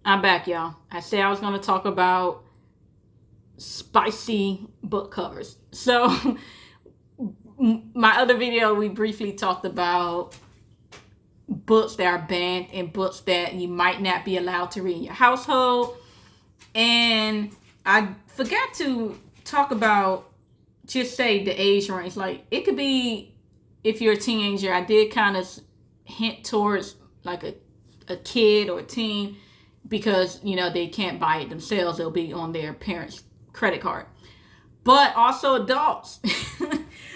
I'm back, y'all. I said I was going to talk about spicy book covers. So, my other video, we briefly talked about books that are banned and books that you might not be allowed to read in your household. And I forgot to talk about, just say the age range. Like, it could be, if you're a teenager, I did kind of hint towards like a kid or a teen, because they can't buy it themselves. It'll be on their parents' credit card. But also adults.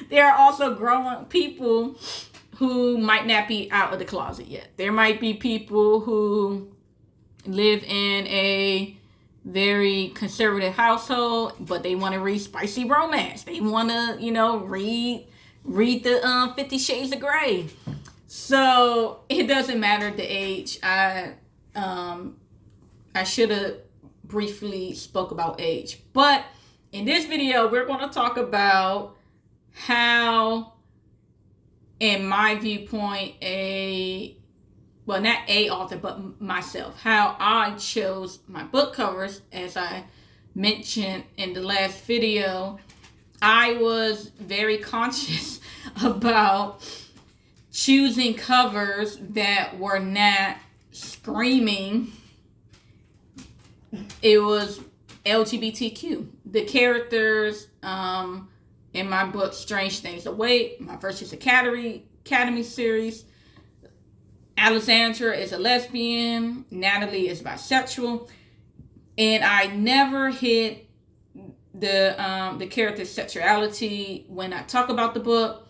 There are also grown people who might not be out of the closet yet. There might be people who live in a very conservative household, but they want to read spicy romance. They want to, read the 50 Shades of Grey. So it doesn't matter the age. I should have briefly spoke about age. But in this video, we're going to talk about how, in my viewpoint, not a author, but myself, how I chose my book covers. As I mentioned in the last video, I was very conscious about choosing covers that were not screaming. It was LGBTQ. The characters in my book, Strange Things Await, my Virtuous Academy series, Alexandra is a lesbian, Natalie is bisexual, and I never hid the character's sexuality when I talk about the book.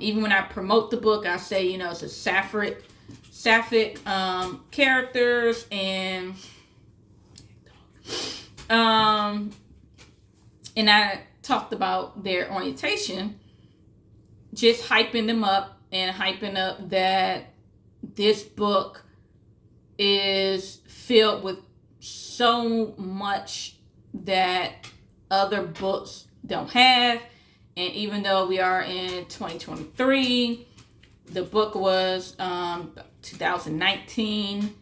Even when I promote the book, I say, it's a sapphic characters, and I talked about their orientation, just hyping them up and hyping up that this book is filled with so much that other books don't have. And even though we are in 2023, the book was 2019,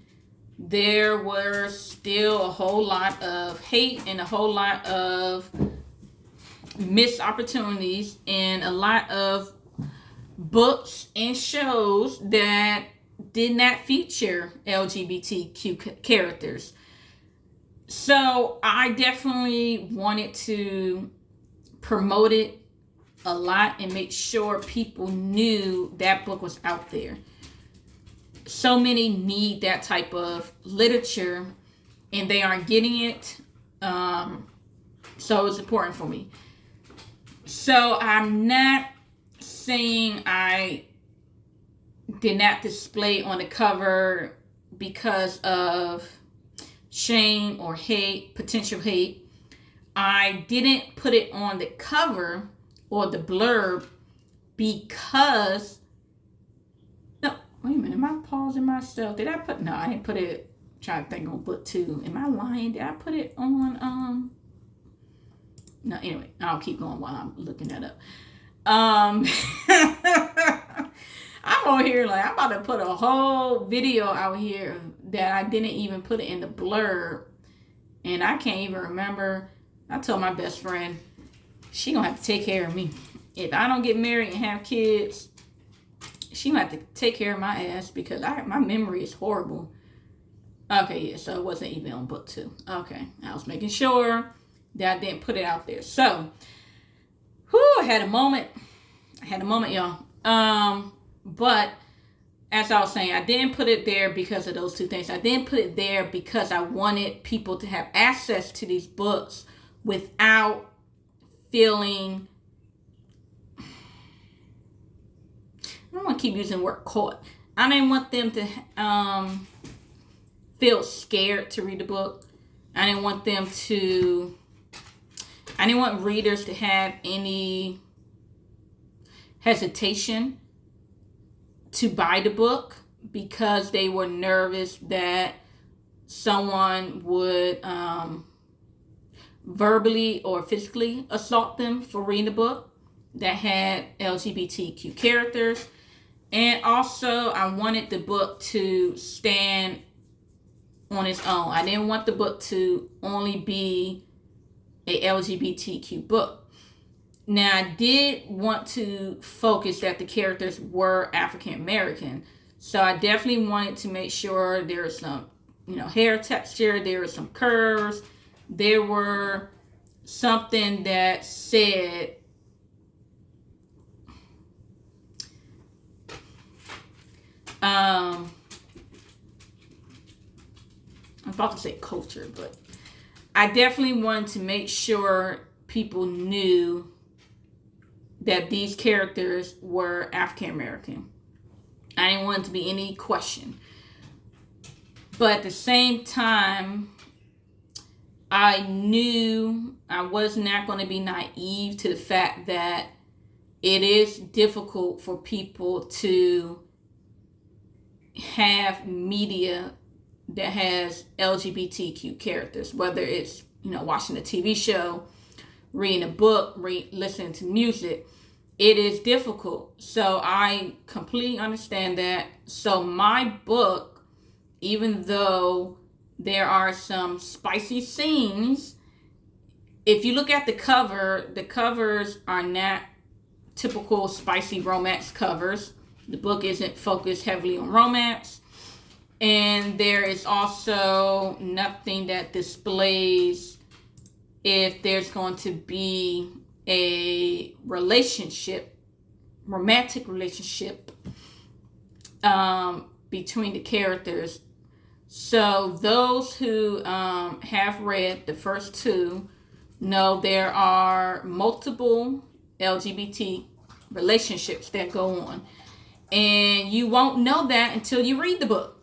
there were still a whole lot of hate and a whole lot of missed opportunities, and a lot of books and shows that did not feature LGBTQ characters. So I definitely wanted to promote it a lot and make sure people knew that book was out there. So many need that type of literature and they aren't getting it. So it's important for me. So I'm not saying I did not display on the cover because of shame or hate, potential hate. I didn't put it on the cover or the blurb because, no, wait a minute, am I pausing myself? Did I put, no, I didn't put it, trying to think on book 2. Am I lying? Did I put it on, no, anyway, I'll keep going while I'm looking that up. I'm over here like I'm about to put a whole video out here that I didn't even put it in the blurb, and I can't even remember. I told my best friend she gonna have to take care of me if I don't get married and have kids. She gonna have to take care of my ass because my memory is horrible. Okay, yeah, so it wasn't even on book 2. Okay, I was making sure that I didn't put it out there. So, I had a moment, y'all. But as I was saying, I didn't put it there because of those two things. I didn't put it there because I wanted people to have access to these books without feeling, I don't want to keep using the word caught. I didn't want them to feel scared to read the book. I didn't want readers to have any hesitation to buy the book because they were nervous that someone would verbally or physically assault them for reading the book that had LGBTQ characters. And also, I wanted the book to stand on its own. I didn't want the book to only be a LGBTQ book. Now, I did want to focus that the characters were African American. So I definitely wanted to make sure there was some, hair texture, there were some curves, there were something that said I'm about to say culture, but I definitely wanted to make sure people knew that these characters were African American. I didn't want it to be any question. But at the same time, I knew I was not going to be naive to the fact that it is difficult for people to have media that has LGBTQ characters, whether it's, watching a TV show, reading a book, listening to music. It is difficult. So I completely understand that. So my book, even though there are some spicy scenes, if you look at the covers are not typical spicy romance covers. The book isn't focused heavily on romance. And there is also nothing that displays if there's going to be a romantic relationship between the characters. So those who have read the first two know there are multiple LGBT relationships that go on. And you won't know that until you read the book.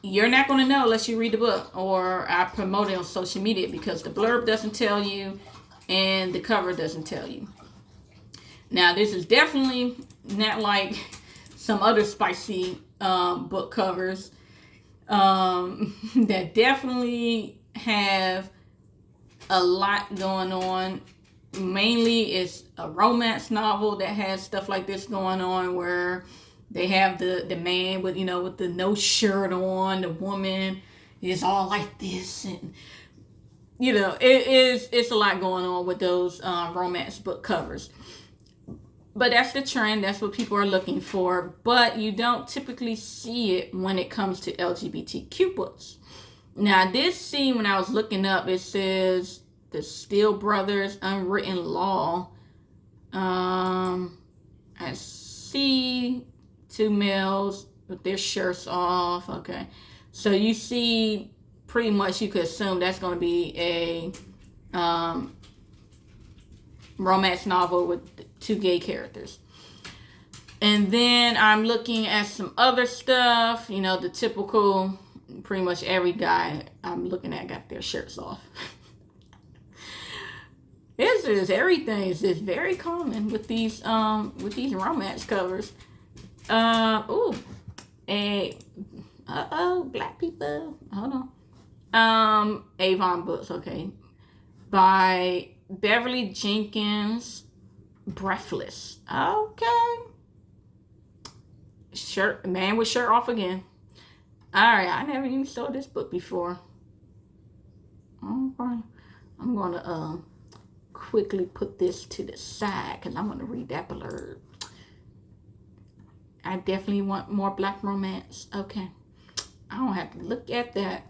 You're not going to know unless you read the book, or I promote it on social media, because the blurb doesn't tell you and the cover doesn't tell you. Now, this is definitely not like some other spicy book covers that definitely have a lot going on. Mainly it's a romance novel that has stuff like this going on, where they have the man with the no shirt on, the woman is all like this, and it's a lot going on with those romance book covers. But that's the trend. That's what people are looking for. But you don't typically see it when it comes to LGBTQ books. Now, this scene, when I was looking up, it says the Steele Brothers Unwritten Law. I see two males with their shirts off. Okay. So you see, pretty much you could assume that's going to be a romance novel with two gay characters. And then I'm looking at some other stuff, the typical, pretty much every guy I'm looking at got their shirts off. Everything is just very common with these romance covers. Black people. Hold on. Avon Books, okay. By Beverly Jenkins, Breathless. Okay. Man with shirt off again. Alright, I never even saw this book before. Okay. I'm gonna quickly put this to the side because I'm gonna read that blurb. I definitely want more black romance. Okay. I don't have to look at that.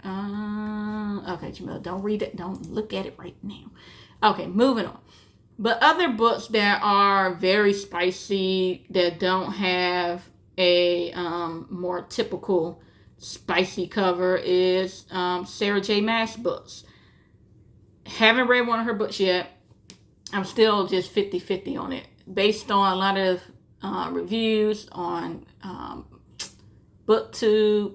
Okay, Jamila, don't read it. Don't look at it right now. Okay, moving on. But other books that are very spicy, that don't have a more typical spicy cover, is Sarah J. Maas books. Haven't read one of her books yet. I'm still just 50-50 on it. Based on a lot of reviews on BookTube.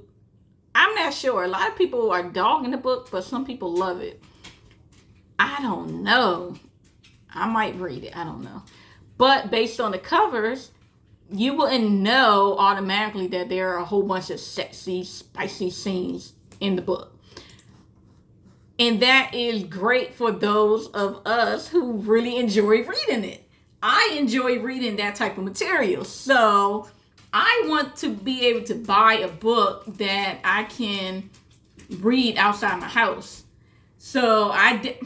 I'm not sure. A lot of people are dogging the book, but some people love it. I don't know. I might read it. I don't know. But based on the covers, you wouldn't know automatically that there are a whole bunch of sexy, spicy scenes in the book. And that is great for those of us who really enjoy reading it. I enjoy reading that type of material. So I want to be able to buy a book that I can read outside my house. So I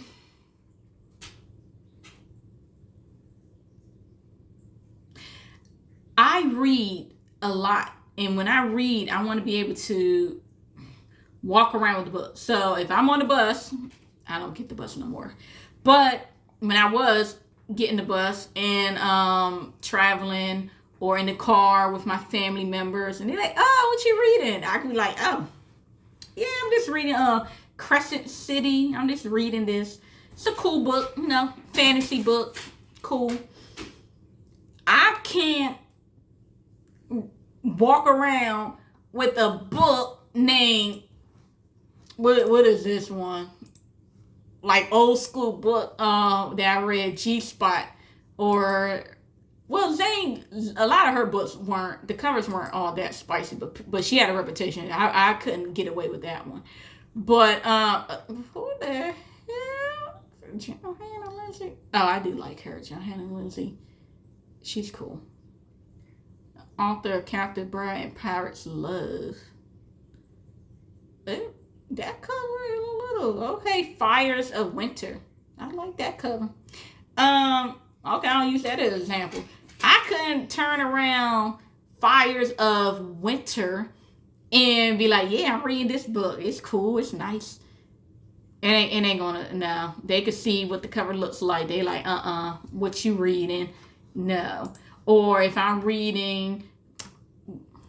read a lot. And when I read, I want to be able to walk around with the book. So if I'm on the bus, I don't get the bus no more. But when I was getting the bus and traveling or in the car with my family members, and they're like, "Oh, what you reading?" I could be like, "Oh, yeah, I'm just reading Crescent City. I'm just reading this. It's a cool book, fantasy book. Cool." I can't walk around with a book named what is this one? Like old school book that I read, G-Spot, or Zane. A lot of her books the covers weren't all that spicy, but she had a reputation. I couldn't get away with that one. But who the hell? Johanna Lindsey. Oh, I do like her, Johanna Lindsey. She's cool. Author of Captain Bride and Pirate's Love. That cover is a little okay. Fires of Winter. I like that cover. Okay, I'll use that as an example. I couldn't turn around Fires of Winter and be like, yeah, I'm reading this book. It's cool. It's nice. It ain't gonna, no. They could see what the cover looks like. They like, what you reading? No. Or if I'm reading,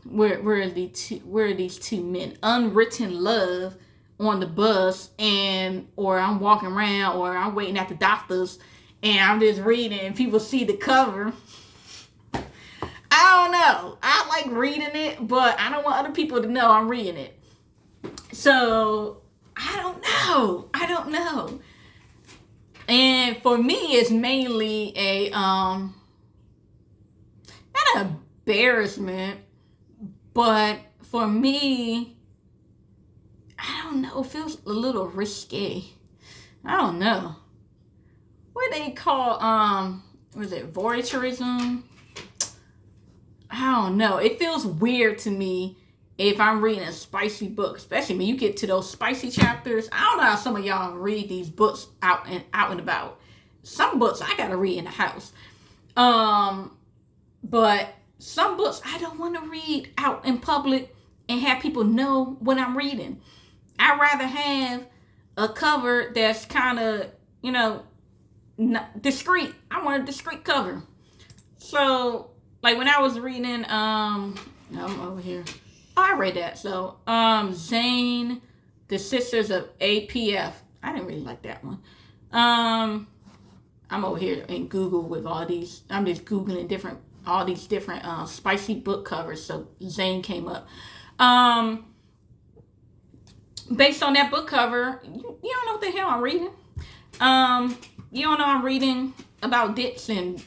where are these two men? Unwritten Love on the bus, or I'm walking around, or I'm waiting at the doctor's, and I'm just reading, and people see the cover. I don't know. I like reading it, but I don't want other people to know I'm reading it. So I don't know. And for me, it's mainly a not an embarrassment, but for me, I don't know. It feels a little risque. I don't know. What they call was it voyeurism? I don't know. It feels weird to me if I'm reading a spicy book, especially when you get to those spicy chapters. I don't know how some of y'all read these books out and about. Some books I gotta read in the house. But some books I don't want to read out in public and have people know what I'm reading. I'd rather have a cover that's kind of, discreet. I want a discreet cover. So, like when I was reading, I'm over here. Oh, I read that. So, Zane, The Sisters of APF. I didn't really like that one. I'm over here in Google with all these. I'm just Googling all these different spicy book covers. So Zane came up. Based on that book cover, you don't know what the hell I'm reading. You don't know I'm reading about dicks and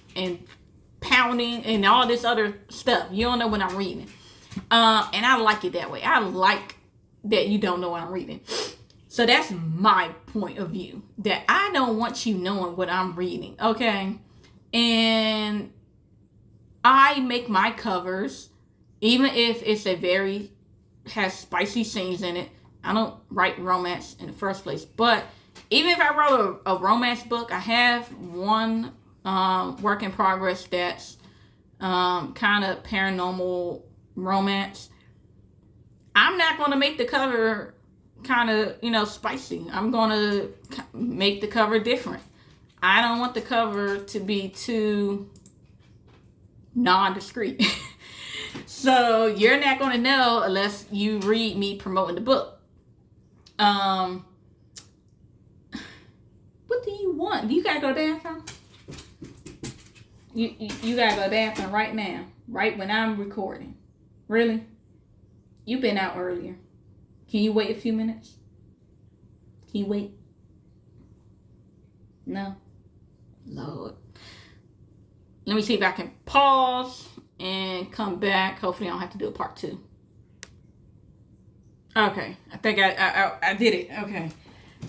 pounding and all this other stuff. You don't know what I'm reading. And I like it that way. I like that you don't know what I'm reading. So that's my point of view. That I don't want you knowing what I'm reading. Okay? And I make my covers, even if it's has spicy scenes in it. I don't write romance in the first place. But even if I wrote a romance book, I have one work in progress that's kind of paranormal romance. I'm not going to make the cover kind of, spicy. I'm going to make the cover different. I don't want the cover to be too non-discreet. So you're not going to know unless you read me promoting the book. What do you want? You gotta go to the bathroom? You gotta go to the bathroom right now. Right when I'm recording. Really? You've been out earlier. Can you wait a few minutes? Can you wait? No? Lord. Let me see if I can pause and come back. Hopefully I don't have to do a part 2. Okay. I think I did it. Okay.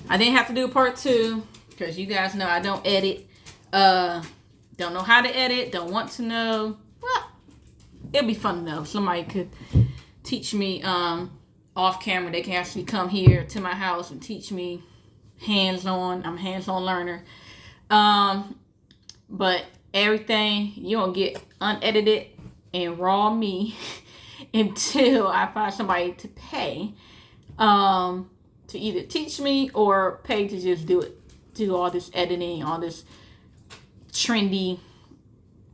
I didn't have to do a part 2 because you guys know I don't edit. Don't know how to edit. Don't want to know. Well, it'd be fun to know. Somebody could teach me all off camera. They can actually come here to my house and teach me hands-on. I'm a hands-on learner. But everything you gonna get unedited and raw me until I find somebody to pay to either teach me or pay to just do all this editing, all this trendy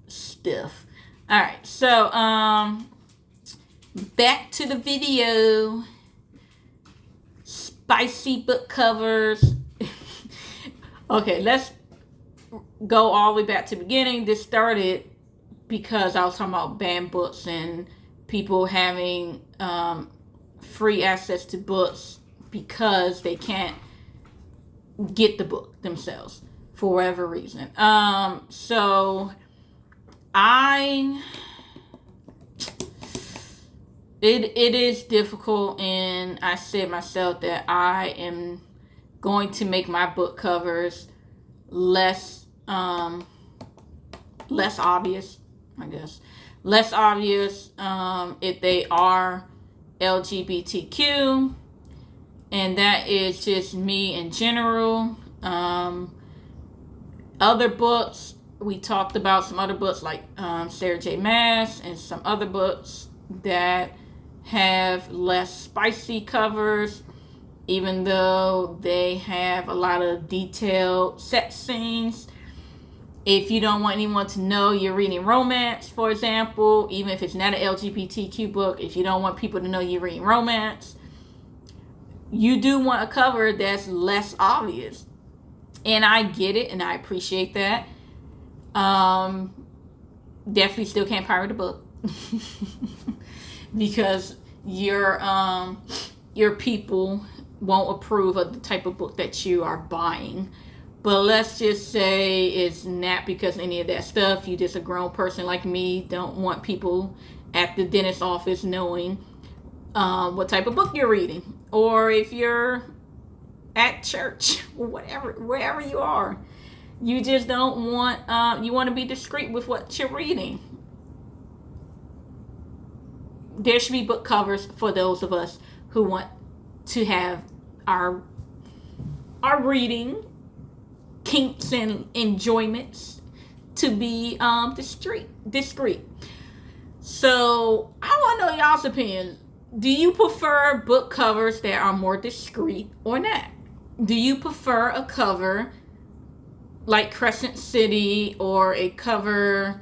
stuff. All right, so back to the video. Spicy book covers. Okay, let's go all the way back to the beginning. This started because I was talking about banned books and people having free access to books because they can't get the book themselves for whatever reason. So it is difficult, and I said myself that I am going to make my book covers less obvious, I guess. Less obvious if they are LGBTQ, and that is just me in general. Other books, we talked about some other books like Sarah J. Maas and some other books that have less spicy covers, even though they have a lot of detailed sex scenes. If you don't want anyone to know you're reading romance, for example, even if it's not an LGBTQ book, if you don't want people to know you're reading romance, you do want a cover that's less obvious. And I get it, and I appreciate that. Definitely still can't pirate a book. Because your people won't approve of the type of book that you are buying. But let's just say it's not because of any of that stuff. You just a grown person like me, don't want people at the dentist office knowing what type of book you're reading. Or if you're at church, wherever you are, you just don't want, you want to be discreet with what you're reading. There should be book covers for those of us who want to have our reading kinks and enjoyments to be discreet. So I want to know y'all's opinion. Do you prefer book covers that are more discreet or not? Do you prefer a cover like Crescent City, or a cover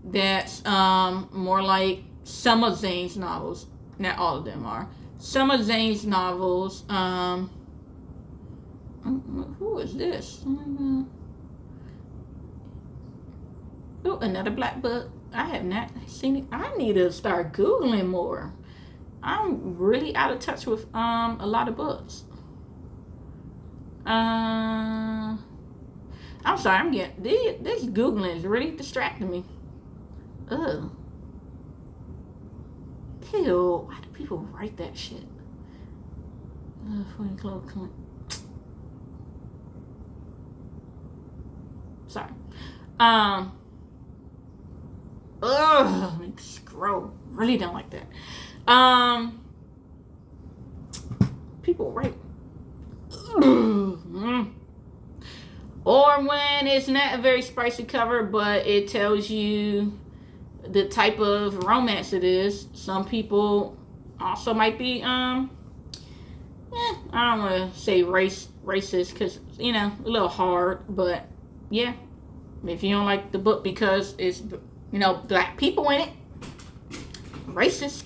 that's more like some of Zane's novels? Not all of them are. Some of Zane's novels. Who is this? Oh, another black book. I have not seen it. I need to start Googling more. I'm really out of touch with a lot of books. I'm sorry, I'm getting this Googling is really distracting me. Ugh. Ew, why do people write that shit? Sorry. Let me scroll. Really don't like that. People write. Or when it's not a very spicy cover, but it tells you the type of romance it is. Some people also might be, I don't want to say racist, because, a little hard, but yeah. If you don't like the book because it's, black people in it, racist.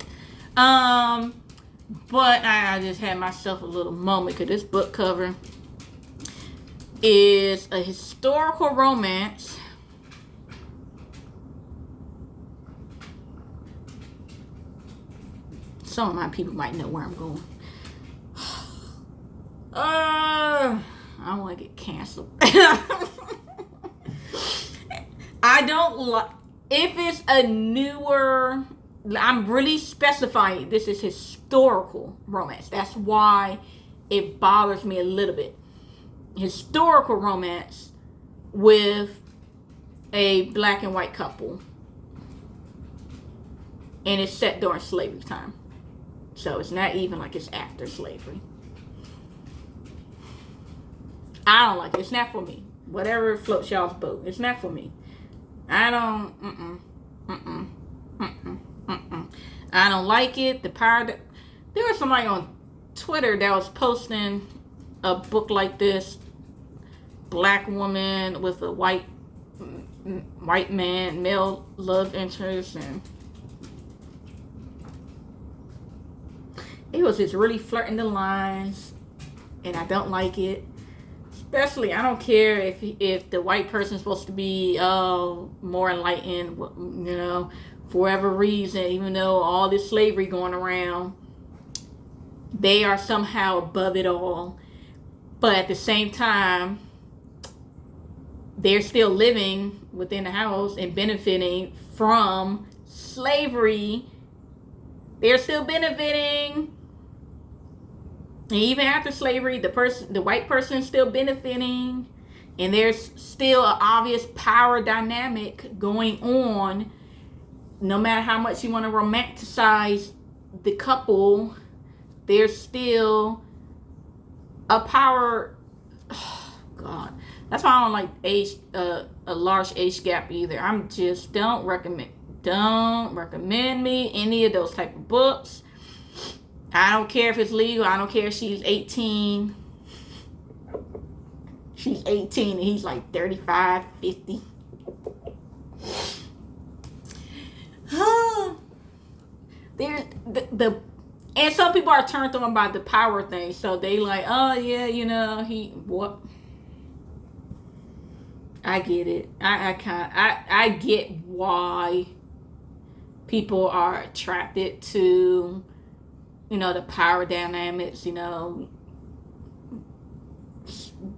But I just had myself a little moment, because this book cover is a historical romance. Some of my people might know where I'm going. I don't want to get canceled. I don't like, if it's a newer, I'm really specifying this is historical romance. That's why it bothers me a little bit. Historical romance with a black and white couple, and it's set during slavery time. So it's not even like it's after slavery. I don't like it. It's not for me. Whatever floats y'all's boat. It's not for me. I don't. I don't like it. The power. There was somebody on Twitter that was posting a book like this. Black woman with a white man, male love interest, and it was just really flirting the lines, and I don't like it. Especially, I don't care if the white person's supposed to be more enlightened, for whatever reason, even though all this slavery going around, they are somehow above it all. But at the same time, they're still living within the house and benefiting from slavery. They're still benefiting. And even after slavery, the white person is still benefiting. And there's still an obvious power dynamic going on. No matter how much you want to romanticize the couple, there's still a power. Oh, God. That's why I don't like a large age gap either. I'm just don't recommend me any of those type of books. I don't care if it's legal. I don't care if she's 18. She's 18 and he's like 35, 50. There's and some people are turned on by the power thing. So they like, oh yeah, what? I get it. I get why people are attracted to, the power dynamics,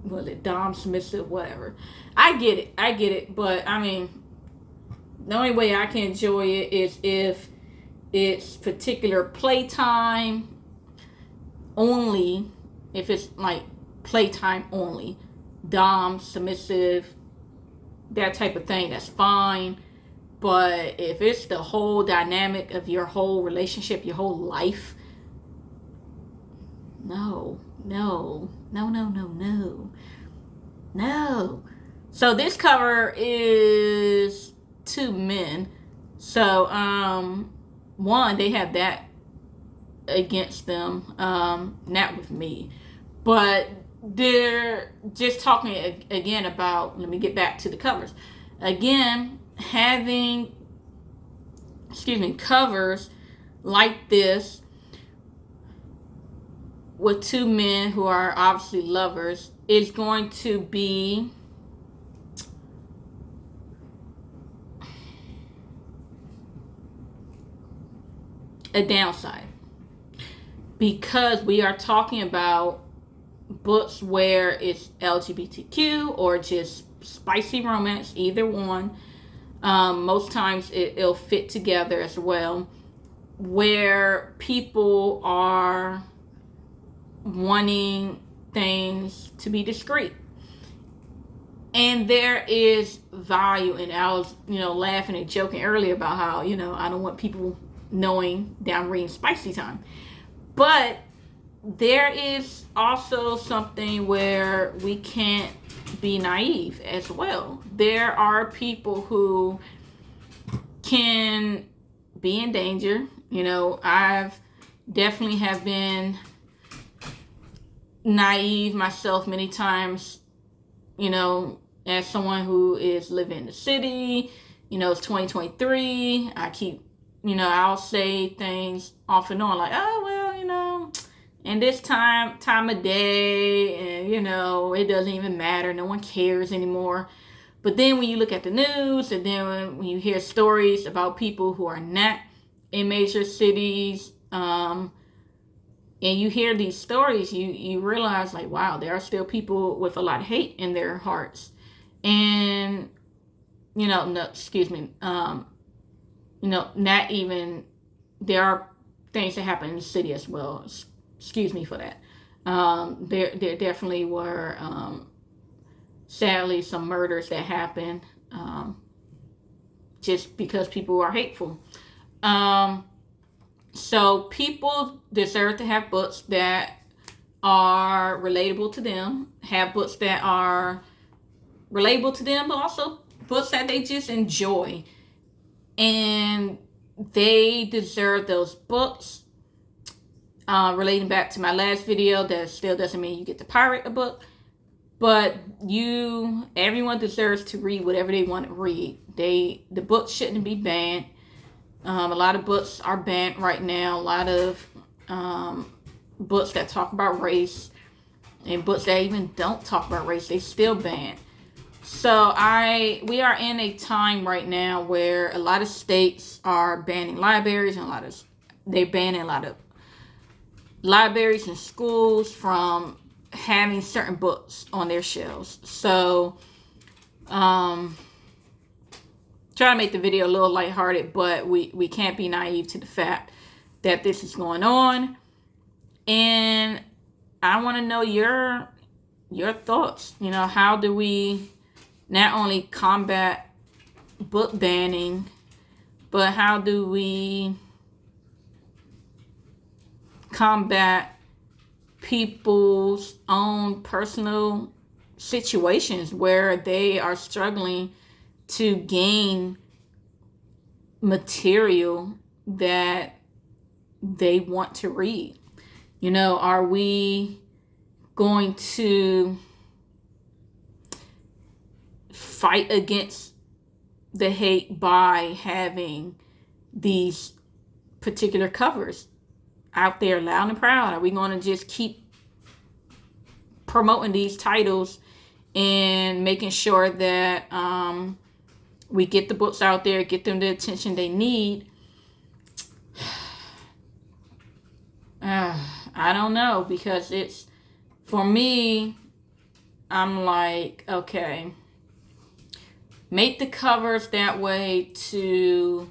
was it dom, submissive, whatever. I get it. But I mean, the only way I can enjoy it is if it's particular playtime only. If it's like playtime only, dom, submissive, that type of thing, that's fine. But if it's the whole dynamic of your whole relationship, your whole life, no. So this cover is 2 men. So one, they have that against them, not with me, but they're just talking again about, let me get back to the covers again, having covers like this with 2 men who are obviously lovers is going to be a downside, because we are talking about books where it's LGBTQ or just spicy romance, either one. Most times it'll fit together as well, where people are wanting things to be discreet. And there is value, and I was, laughing and joking earlier about how, I don't want people knowing that I'm reading spicy time. But there is also something where we can't be naive as well. There are people who can be in danger. I've definitely have been naive myself many times, as someone who is living in the city. It's 2023. I keep, I'll say things off and on like, oh, well, and this time of day, and it doesn't even matter, no one cares anymore. But then when you look at the news, and then when you hear stories about people who are not in major cities, and you hear these stories, you realize like, wow, there are still people with a lot of hate in their hearts. And not even, there are things that happen in the city as well. Excuse me for that. There definitely were, sadly, some murders that happened just because people are hateful. So people deserve to have books that are relatable to them, have books that are relatable to them, but also books that they just enjoy. And they deserve those books. Relating back to my last video, that still doesn't mean you get to pirate a book, but everyone deserves to read whatever they want to read. The books shouldn't be banned. A lot of books are banned right now. A lot of books that talk about race, and books that even don't talk about race, they still banned. So we are in a time right now where a lot of states are banning libraries, and they're banning a lot of libraries and schools from having certain books on their shelves. So try to make the video a little lighthearted, but we can't be naive to the fact that this is going on. And I want to know your thoughts. How do we not only combat book banning, but how do we combat people's own personal situations where they are struggling to gain material that they want to read? Are we going to fight against the hate by having these particular covers out there loud and proud? Are we going to just keep promoting these titles and making sure that we get the books out there, get them the attention they need? I don't know, because for me, I'm like, okay, make the covers that way to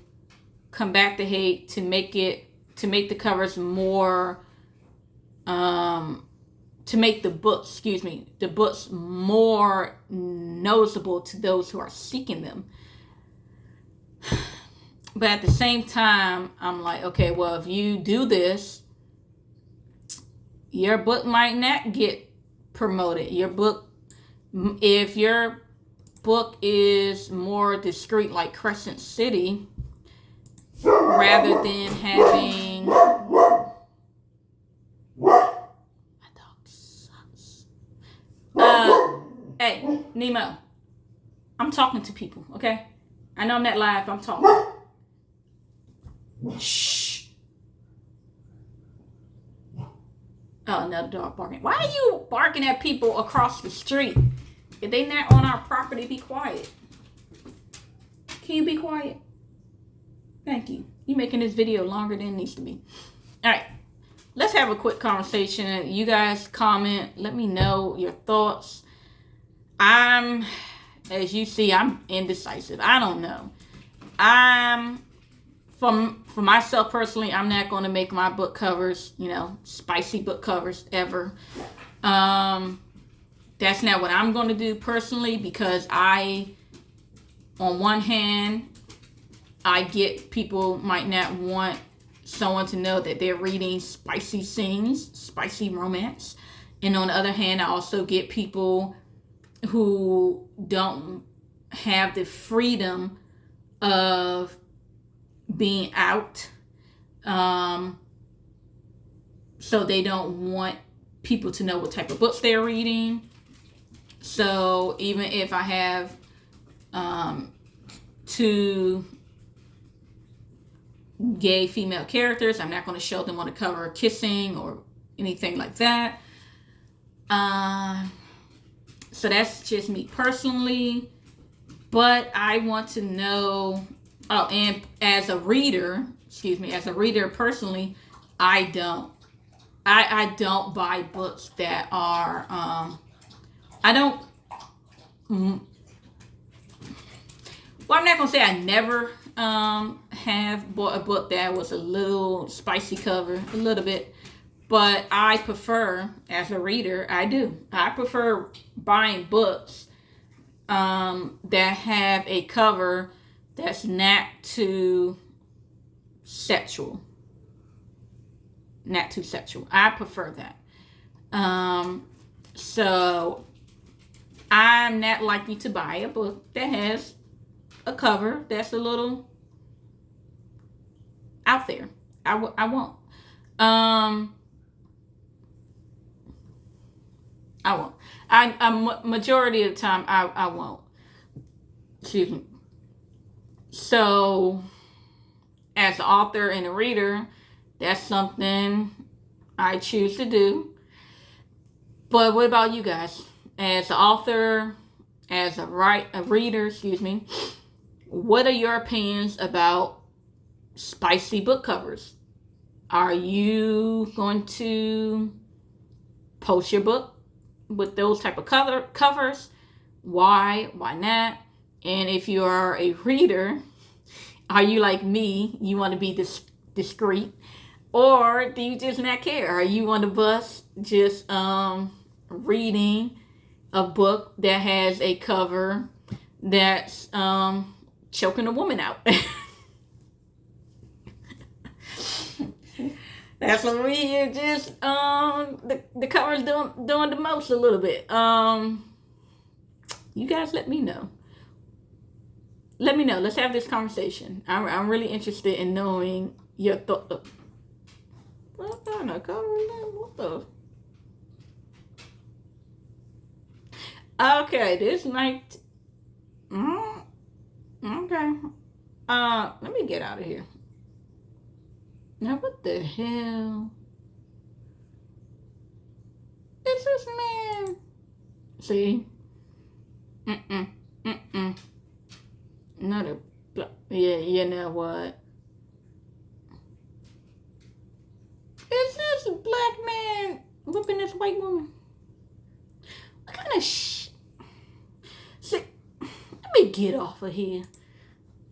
combat the hate, to make the covers more, to make the books more noticeable to those who are seeking them. But at the same time, I'm like, okay, well, if you do this, your book might not get promoted. If your book is more discreet, like Crescent City, rather than having... My dog sucks. Hey, Nemo, I'm talking to people, okay? I know I'm not live, I'm talking. Shh. Oh, another dog barking. Why are you barking at people across the street? If they not on our property, be quiet. Can you be quiet? Thank you. You're making this video longer than it needs to be. All right. Let's have a quick conversation. You guys comment. Let me know your thoughts. As you see, I'm indecisive. I don't know. For myself personally, I'm not going to make my book covers, spicy book covers ever. That's not what I'm going to do personally, because on one hand, I get people might not want someone to know that they're reading spicy scenes, spicy romance. And on the other hand, I also get people who don't have the freedom of being out, so they don't want people to know what type of books they're reading. So even if I have two gay female characters, I'm not going to show them on the cover kissing or anything like that. So that's just me personally. But I want to know... Oh, and as a reader personally, I don't buy books that are, well, I'm not going to say I never have bought a book that was a little spicy cover, a little bit, but I prefer, as a reader, I prefer buying books that have a cover that's not too sexual. not too sexual. I prefer that. So I'm not likely to buy a book that has a cover that's a little out there. I won't. I won't. Majority of the time, I won't. Excuse me. So, as an author and a reader, that's something I choose to do. But what about you guys? As an author, as a reader, excuse me, what are your opinions about spicy book covers? Are you going to post your book with those type of covers? Why not? And if you are a reader, are you like me? You want to be discreet, or do you just not care? Are you on the bus just reading a book that has a cover that's choking a woman out? That's what we hear. Just the cover's doing the most a little bit. You guys, let me know. Let me know. Let's have this conversation. I'm really interested in knowing your thought. What kind of cover is that? What the? Okay, this night. Okay. Let me get out of here. Now, what the hell is this man? See? Another. Yeah, you know what? Is this a black man whipping this white woman? What kind of See, let me get off of here.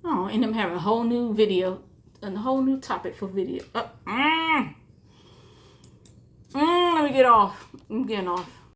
Oh, and I'm having a whole new video. And a whole new topic for video. Let me get off. I'm getting off.